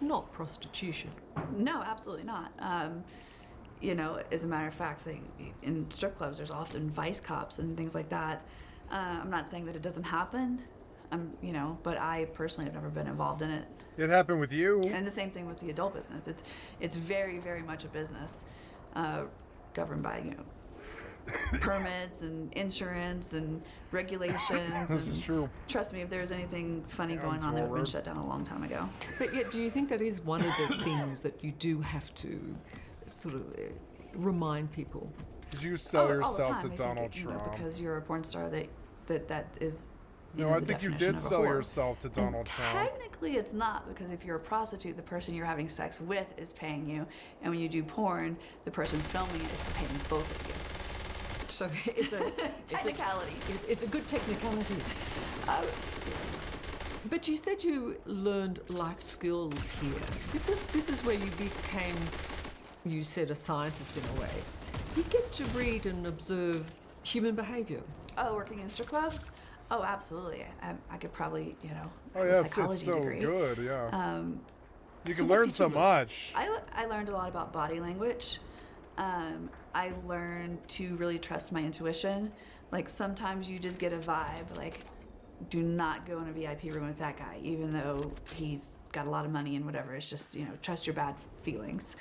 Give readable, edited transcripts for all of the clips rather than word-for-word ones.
Not prostitution. No, absolutely not. As a matter of fact, in strip clubs, there's often vice cops and things like that. I'm not saying that it doesn't happen, but I personally have never been involved in it. It happened with you. And the same thing with the adult business. It's very, very much a business governed by, permits and insurance and regulations. This is true. Trust me, if there was anything funny going on, they would have been shut down a long time ago. But yet, do you think that is one of the things that you do have to sort of remind people? Did you sell all the yourself time. to Donald Think Trump? Because you're a porn star, that is. No, I think you did sell yourself to Donald Trump. Technically, it's not, because if you're a prostitute, the person you're having sex with is paying you, and when you do porn, the person filming it is paying both of you. So it's a technicality. It's a good technicality. But you said you learned life skills here. This is where you became, you said, a scientist in a way. You get to read and observe human behavior. Oh, working in strip clubs? Oh, absolutely. I could probably, Oh, have a yes, psychology it's so degree. good, yeah. You so can what learn did so you learn? much. I learned a lot about body language. I learned to really trust my intuition. Like, sometimes you just get a vibe, like, do not go in a VIP room with that guy, even though he's got a lot of money and whatever. It's just, trust your bad feelings.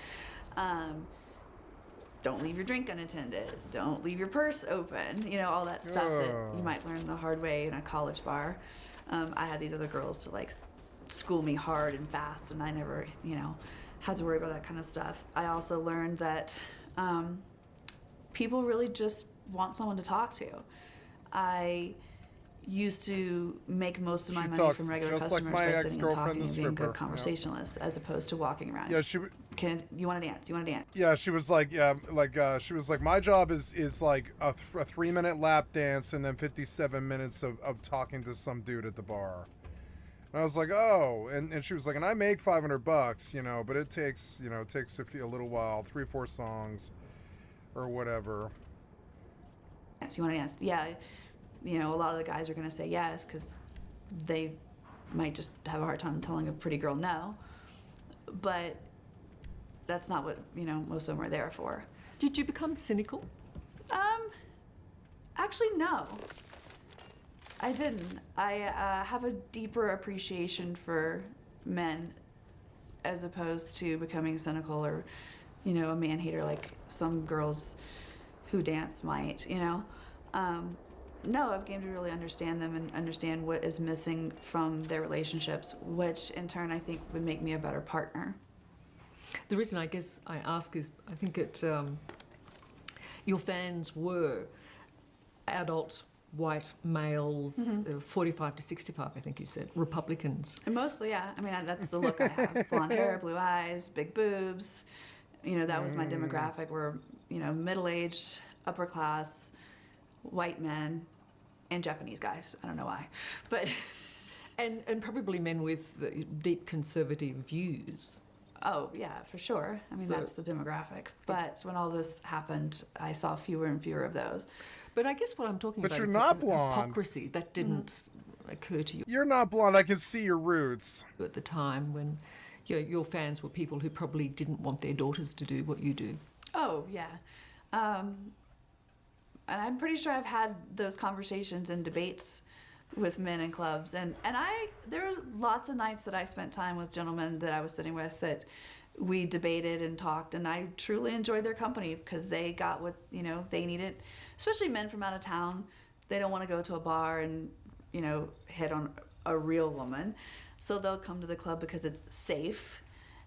Don't leave your drink unattended. Don't leave your purse open. All that stuff that you might learn the hard way in a college bar. I had these other girls to, school me hard and fast, and I never, had to worry about that kind of stuff. I also learned that people really just want someone to talk to. I used to make most of my money from regular just like customers my by sitting and ex-girlfriend, talking the and being a good stripper. conversationalist, as opposed to walking around. Yeah, You want to dance? You want to dance? Yeah, she was like, she was like, my job is like a 3-minute lap dance and then 57 minutes of talking to some dude at the bar. And I was like, oh, and she was like, and I make $500, but it takes, a little while, 3-4 songs, or whatever. Yes, you want to dance? Yeah, a lot of the guys are going to say yes because they might just have a hard time telling a pretty girl no. But that's not what most of them are there for. Did you become cynical? Actually, no. I didn't. I have a deeper appreciation for men as opposed to becoming cynical or, a man hater like some girls who dance might, No, I've came to really understand them and understand what is missing from their relationships, which in turn I think would make me a better partner. The reason I guess I ask is I think your fans were adult white males, 45 to 65, I think you said, Republicans. And mostly, yeah. I mean, that's the look I have. Blonde hair, blue eyes, big boobs. That was my demographic. Were, middle-aged, upper class, white men, and Japanese guys. I don't know why, but and probably men with deep conservative views. Oh yeah, for sure. I mean, that's the demographic. But when all this happened, I saw fewer and fewer of those. But I guess what I'm talking But about you're is not blonde. hypocrisy that didn't occur to you You're not blonde. I can see your roots. at the time when your fans were people who probably didn't want their daughters to do what you do. Oh yeah. And I'm pretty sure I've had those conversations and debates with men in clubs, and there's lots of nights that I spent time with gentlemen that I was sitting with that we debated and talked, and I truly enjoyed their company because they got what they needed. Especially men from out of town, they don't want to go to a bar and hit on a real woman, so they'll come to the club because it's safe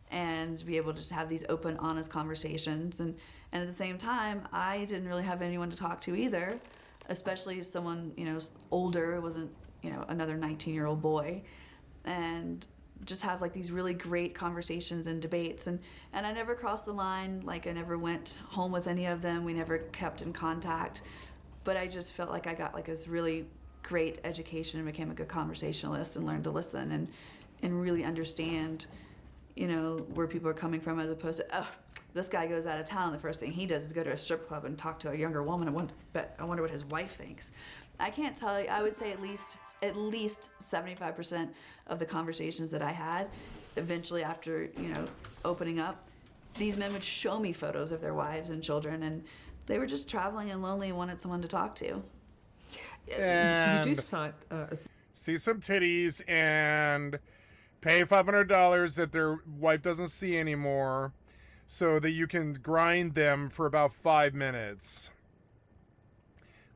and be able to just have these open, honest conversations. And at the same time, I didn't really have anyone to talk to either, especially someone, older, wasn't, another 19-year-old boy. And just have these really great conversations and debates. And I never crossed the line, I never went home with any of them. We never kept in contact. But I just felt like I got this really great education and became a good conversationalist and learned to listen and really understand where people are coming from, as opposed to, oh, this guy goes out of town and the first thing he does is go to a strip club and talk to a younger woman. I wonder what his wife thinks. I can't tell you. I would say at least 75% of the conversations that I had eventually after, opening up, these men would show me photos of their wives and children, and they were just traveling and lonely and wanted someone to talk to. You do And cite see some titties and pay $500 that their wife doesn't see anymore so that you can grind them for about 5 minutes.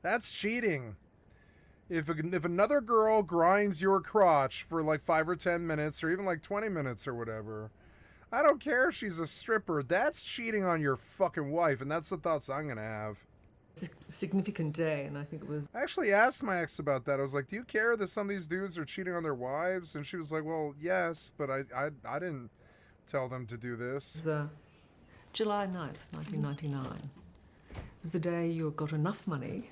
That's cheating. If another girl grinds your crotch for like 5 or 10 minutes or even like 20 minutes or whatever, I don't care if she's a stripper. That's cheating on your fucking wife, and that's the thoughts I'm gonna have. significant day, and I think it was I actually asked my ex about that. I was like, do you care that some of these dudes are cheating on their wives? And she was like, well, yes, but I didn't tell them to do this. July 9th, 1999. It was the day you got enough money.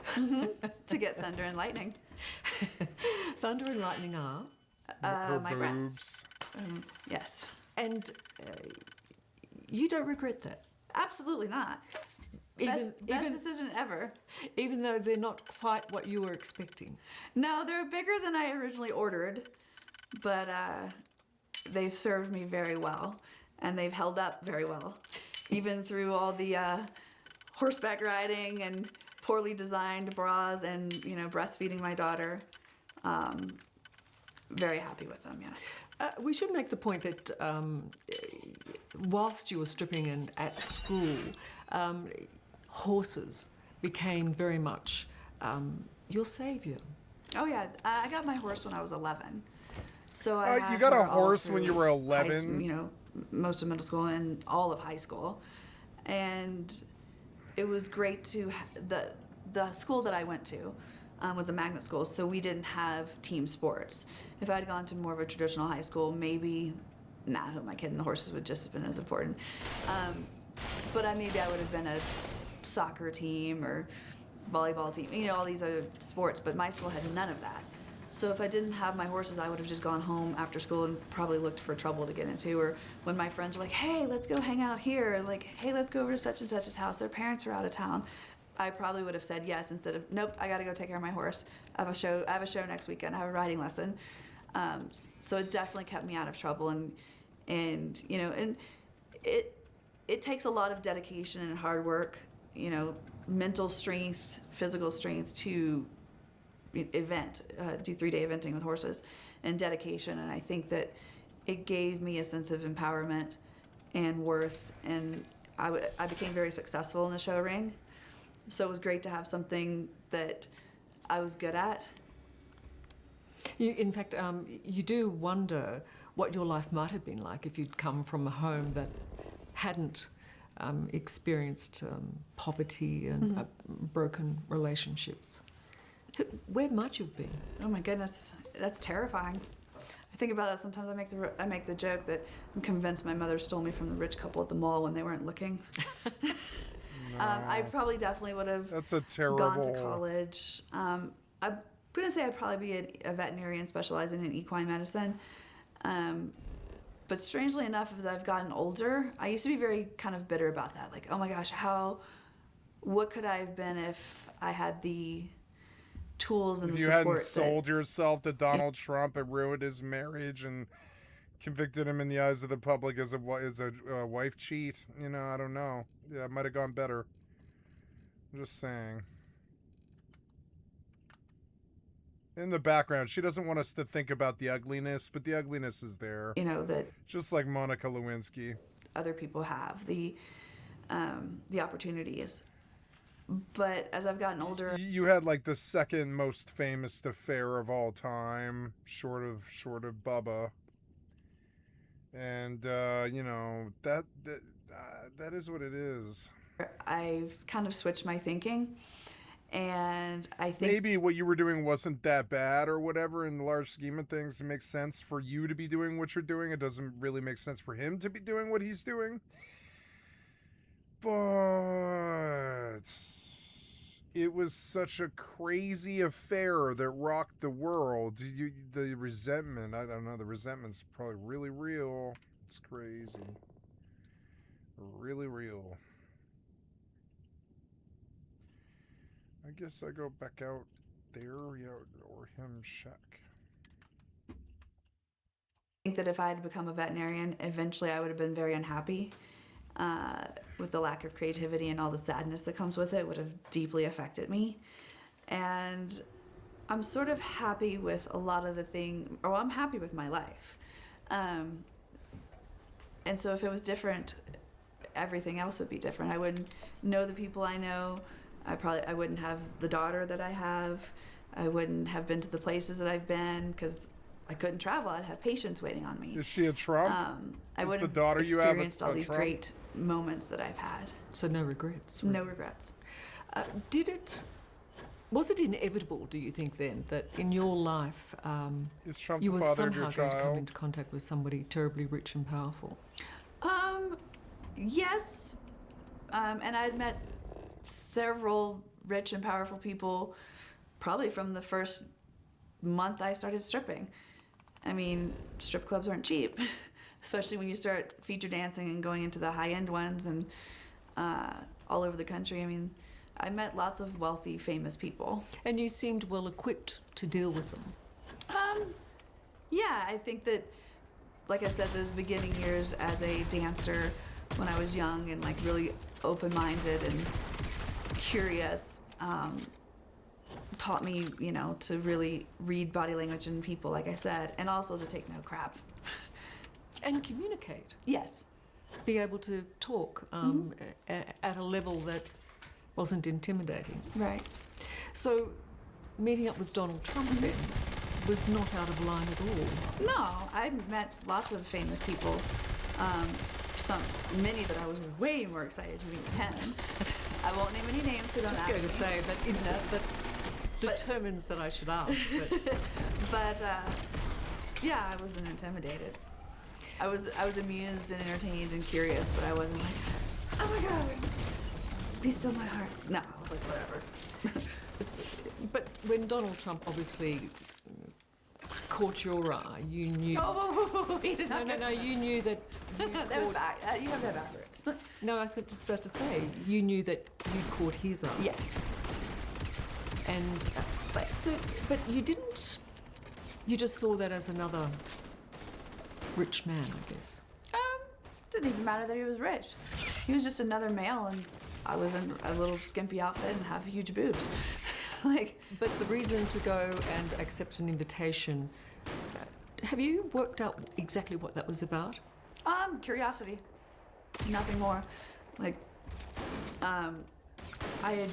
To get thunder and lightning. Thunder and lightning are. Her My boobs. breasts. Yes. And you don't regret that? Absolutely not. Best decision ever. Even though they're not quite what you were expecting. No, they're bigger than I originally ordered, but they've served me very well, and they've held up very well, even through all the horseback riding and poorly designed bras and breastfeeding my daughter. Very happy with them, yes. We should make the point that whilst you were stripping and at school, horses became very much your savior. Oh yeah, I got my horse when I was 11. So You got a horse when you were 11? Most of middle school and all of high school. And it was great to, the school that I went to was a magnet school, so we didn't have team sports. If I'd gone to more of a traditional high school, maybe, who am I kidding, the horses would just have been as important. But maybe I would have been a soccer team or volleyball team, all these other sports, but my school had none of that. So if I didn't have my horses, I would have just gone home after school and probably looked for trouble to get into. Or when my friends were like, hey, let's go hang out here, like, hey, let's go over to such and such's house, their parents are out of town, I probably would have said yes instead of, nope, I gotta go take care of my horse. I have a show next weekend, I have a riding lesson. So it definitely kept me out of trouble, and it takes a lot of dedication and hard work, mental strength, physical strength to do 3-day eventing with horses, and dedication. And I think that it gave me a sense of empowerment and worth, and I became very successful in the show ring. So it was great to have something that I was good at. In fact, you do wonder what your life might have been like if you'd come from a home that hadn't experienced poverty and broken relationships. Where might you have been? Oh my goodness, that's terrifying. I think about that sometimes. I make the joke that I'm convinced my mother stole me from the rich couple at the mall when they weren't looking. I probably definitely would have That's a terrible... gone to college. I'm gonna say I'd probably be a veterinarian specializing in equine medicine. But strangely enough, as I've gotten older, I used to be very kind of bitter about that. Like, oh my gosh, what could I have been if I had the tools and the If you support hadn't sold yourself to Donald Trump and ruined his marriage and convicted him in the eyes of the public as a wife cheat, I don't know. Yeah, it might have gone better. I'm just saying. In the background, she doesn't want us to think about the ugliness, but the ugliness is there. that Just like Monica Lewinsky. other people have the opportunities. But as I've gotten older, You had like the second most famous affair of all time, short of Bubba. And that is what it is. I've kind of switched my thinking, and I think Maybe what you were doing wasn't that bad or whatever in the large scheme of things. It makes sense for you to be doing what you're doing. It doesn't really make sense for him to be doing what he's doing. But it was such a crazy affair that rocked the world. The resentment, I don't know, the resentment's probably really real. It's crazy. Really real. I guess I go back out there, or him shack. think that if I had become a veterinarian, eventually I would have been very unhappy with the lack of creativity and all the sadness that comes with it would have deeply affected me. And I'm sort of happy with a lot of the I'm happy with my life. And so if it was different, everything else would be different. I wouldn't know the people I know. I wouldn't have the daughter that I have. I wouldn't have been to the places that I've been because I couldn't travel. I'd have patients waiting on me. Is she a Trump? I Is wouldn't the daughter have you have experienced all these Trump? great moments that I've had. So no regrets. No regrets. Was it inevitable, do you think, then, that in your life Is Trump you the were father of somehow your going to come child? into contact with somebody terribly rich and powerful? Yes. And I'd met several rich and powerful people probably from the first month I started stripping. I mean, strip clubs aren't cheap, especially when you start feature dancing and going into the high-end ones and all over the country. I mean, I met lots of wealthy, famous people. And you seemed well equipped to deal with them. Yeah, I think that, like I said, those beginning years as a dancer when I was young and like really open-minded and curious taught me, to really read body language in people, like I said, and also to take no crap. And communicate. Yes. Be able to talk at a level that wasn't intimidating. Right. So meeting up with Donald Trump then was not out of line at all. No, I met lots of famous people. Many that I was way more excited to meet than him. I won't name any names, so don't Just ask going me. to say that determines that I should ask. But Yeah, I wasn't intimidated. I was amused and entertained and curious, but I wasn't like, oh my god, be still my heart. No, I was like, whatever. but when Donald Trump obviously caught your eye, you knew. Oh, he did not. No, you knew that. You That was back. You have that backwards. No, I was just about to say, you knew that you caught his eye. Yes. And but you didn't. You just saw that as another rich man, I guess. Didn't even matter that he was rich. He was just another male, and I was in a little skimpy outfit and have huge boobs. But the reason to go and accept an invitation, have you worked out exactly what that was about? Curiosity. Nothing more. I had,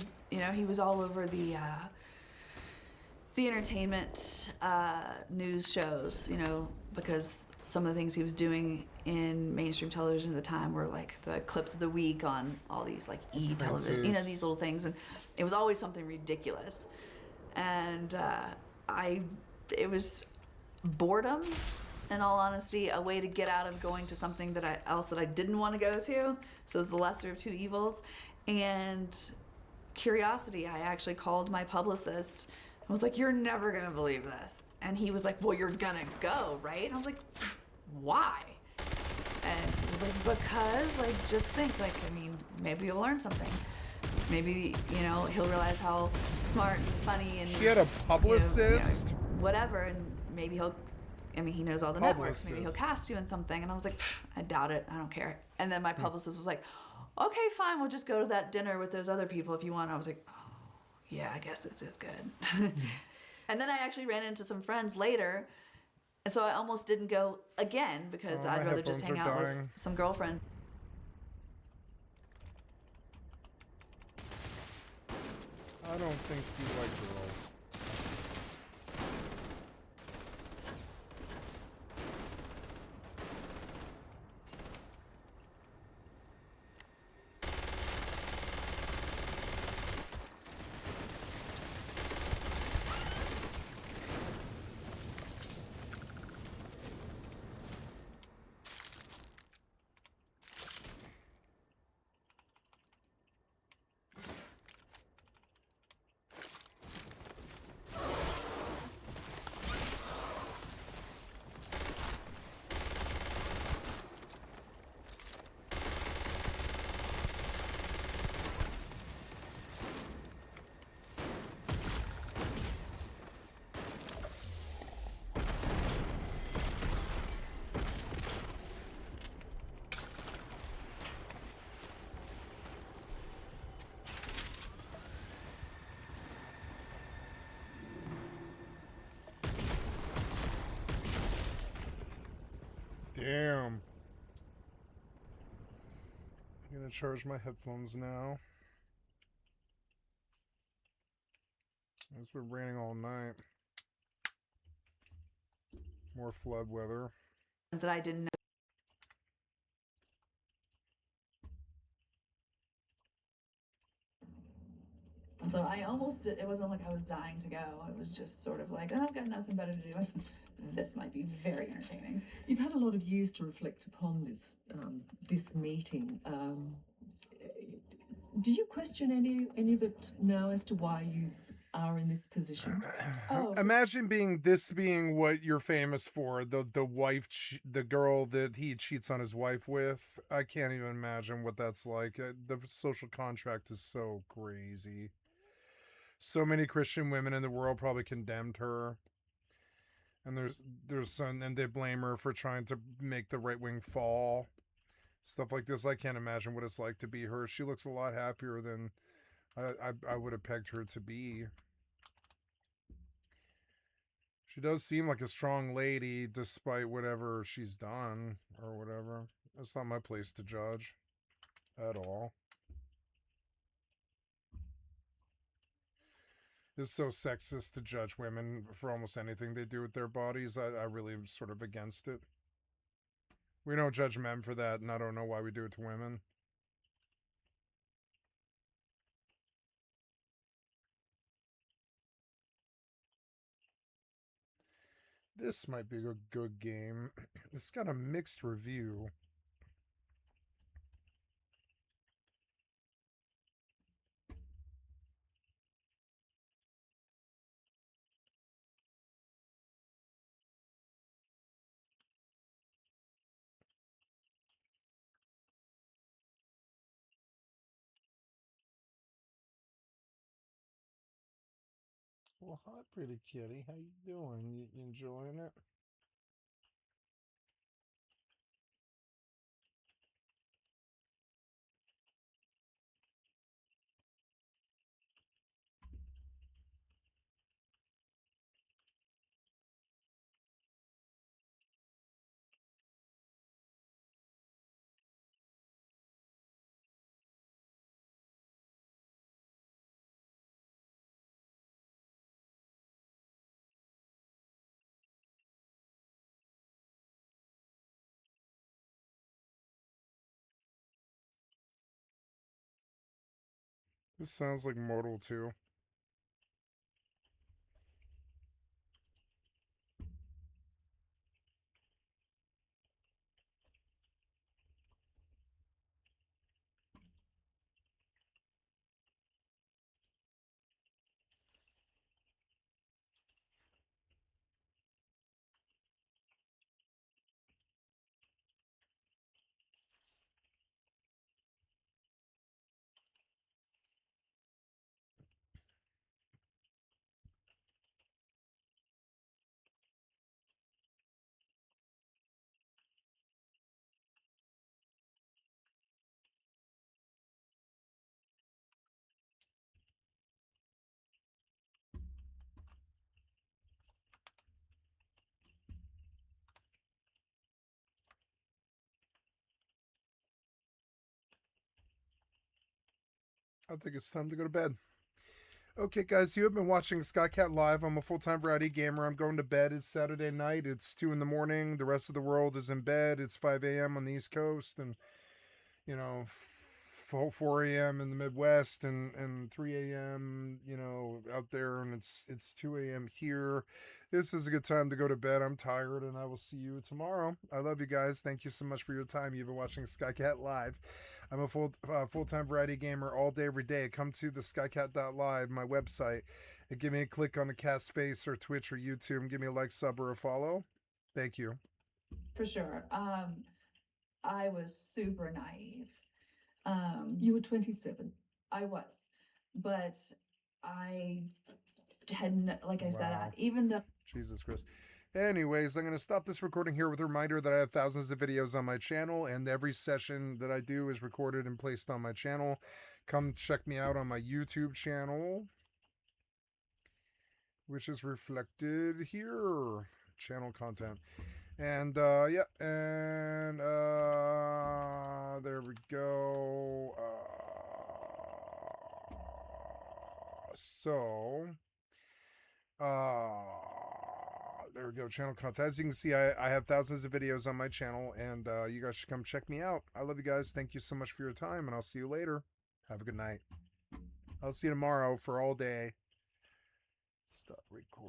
he was all over the entertainment news shows, because some of the things he was doing in mainstream television at the time were like the clips of the week on all these like television, these little things, and it was always something ridiculous. And it was boredom, in all honesty, a way to get out of going to something that I didn't want to go to. So it was the lesser of two evils. And curiosity, I actually called my publicist. I was like, "You're never gonna believe this." And he was like, "Well, you're gonna go, right?" And I was like, "Why?" And he was like, "Because, just think, maybe you'll learn something. Maybe, he'll realize how smart and funny and..." She had a publicist? Whatever, and maybe he knows all the networks. Maybe he'll cast you in something. And I was like, I doubt it. I don't care. And then my publicist was like, "Okay, fine. We'll just go to that dinner with those other people if you want." I was like, oh, yeah, I guess it's good. And then I actually ran into some friends later. And so I almost didn't go again because I'd rather just hang out with some girlfriends. I don't think you like girls. Damn. I'm gonna charge my headphones now. It's been raining all night. More flood weather. That I didn't know. And so I almost did, it wasn't like I was dying to go. It was just sort of like, oh, I've got nothing better to do. This might be very entertaining. You've had a lot of years to reflect upon this this meeting. Do you question any of it now as to why you are in this position? Oh, Imagine being what you're famous for, the wife, the girl that he cheats on his wife with. I can't even imagine what that's like. The social contract is so crazy. So many Christian women in the world probably condemned her, and there's some, and they blame her for trying to make the right wing fall. Stuff like this. I can't imagine what it's like to be her. She looks a lot happier than I would have pegged her to be. She does seem like a strong lady despite whatever she's done or whatever. That's not my place to judge at all. It's so sexist to judge women for almost anything they do with their bodies. I really am sort of against it. We don't judge men for that, and I don't know why we do it to women. This might be a good game. It's got a mixed review. Well, hi, pretty kitty. How you doing? You enjoying it? This sounds like Mortal 2. I think it's time to go to bed. Okay, guys, you have been watching Skycat Live. I'm a full-time variety gamer. I'm going to bed. It's Saturday night. It's 2 in the morning. The rest of the world is in bed. It's 5 a.m. on the East Coast, and 4 a.m. in the Midwest, and 3 a.m. out there, and it's 2 a.m. here. This is a good time to go to bed. I'm tired, and I will see you tomorrow. I love you guys. Thank you so much for your time. You've been watching Skycat Live. I'm a full-time variety gamer all day, every day. Come to the skycat.live, my website, and give me a click on the cast face or Twitch or YouTube, and give me a like, sub, or a follow. Thank you. for sure. I was super naive. You were 27. I was, but I hadn't, like I said, Wow. even though Jesus Christ. Anyways, I'm going to stop this recording here with a reminder that I have thousands of videos on my channel, and every session that I do is recorded and placed on my channel. Come check me out on my YouTube channel, which is reflected here. Channel content. And yeah, and there we go. So there we go. Channel content. As you can see, I have thousands of videos on my channel, and you guys should come check me out. I love you guys. Thank you so much for your time, and I'll see you later. Have a good night. I'll see you tomorrow for all day. Stop recording.